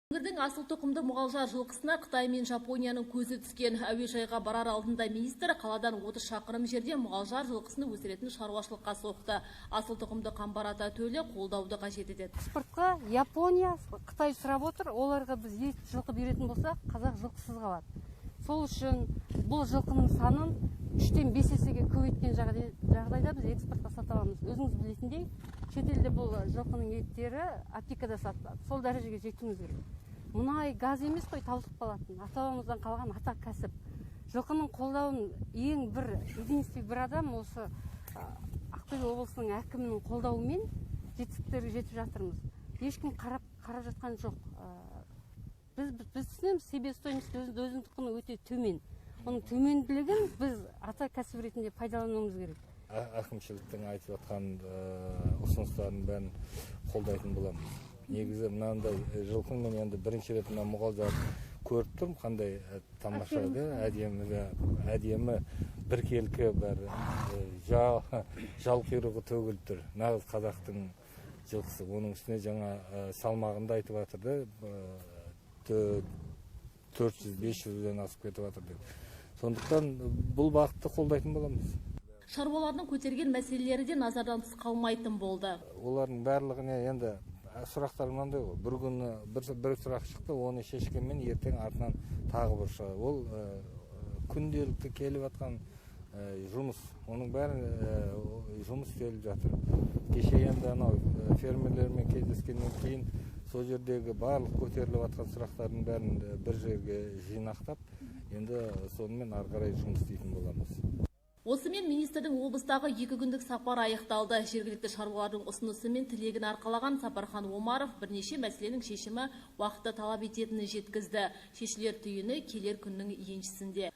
Өңірдің асыл тұқымды мұғалжар жылқысына Қытай мен Жапонияның көзі түскен. Әуежайға барар алдында министр қаладан 30 шақырым жерде мұғалжар жылқысыны өсіретін шаруашылыққа соқты. Асыл тұқымды қамбар ата төлі қолдауды қажет етеді. Экспортқа Япония, Қытай сұрап отыр. Оларға біз ет жылқы беретін болсақ, қазақ жылқысыз қалады. Сол үшін бұл жылқының санын 3-тен 5 есеге көбейткен жағдайда біз экспортқа сата аламыз. Өзіңіз білетіндей, шетелде бұл жылқының еттері аптекада сатылады. Сол дәрежеге жетуіміз керек. Мұнай, газ емес қой, таусылып қалатын. Ата-бабамыздан қалған ата кәсіп. Жылқының қолдауын ең бір единственный бір адам осы Ақтөбе облысының әкімінің қолдауымен жетістіктерге жетіп жатырмыз. Ешкім қарап жатқан жоқ. Біз түсінеміз, себестоимость өзінің құны өте төмен. Оның төменділігін біз ата кәсіп ретінде пайдалануымыз керек. Әкімшіліктің айтып жатқан ұсыныстарын бәрін қолдайтын боламыз. Негізі мынандай жылқымен енді бірінші рет мұғалжар көріп тұрмын, қандай тамаша еді, әдемі біркелкі бір жал құйрығы төгіліп тұр. Нағыз қазақтың жылқысы. Оның үстіне жаңа салмағында айтып жатырды, 400-500-ден асып кетіп жатыр. Сондықтан бұл бағытты қолдайтын боламыз. Шаруалардың көтерген мәселелері де назардан тыс қалмайтын болды. Олардың барлығына енді сұрақтар мынандай ғой. Бір күні бір сұрақ шықты, оны шешкенмен ертең артынан тағы бір шығады. Ол күнделікті келіп жатқан жұмыс. Оның бәрі жұмыс істеліп жатыр. Кеше енді анау фермерлермен кездескеннен кейін сол жердегі барлық көтеріліп жатқан сұрақтардың бәрін бір жерге жинақтап, енді сонымен ары қарай жұмыс істейтін боламыз. Осымен министрдің облыстағы 2 күндік сапар аяқталды. Жергілікті шаруалардың ұсынысы мен тілегін арқалаған Сапархан Омаров бірнеше мәселенің шешімі уақытты талап ететінін жеткізді. Шешілер түйіні келер күннің еншісінде.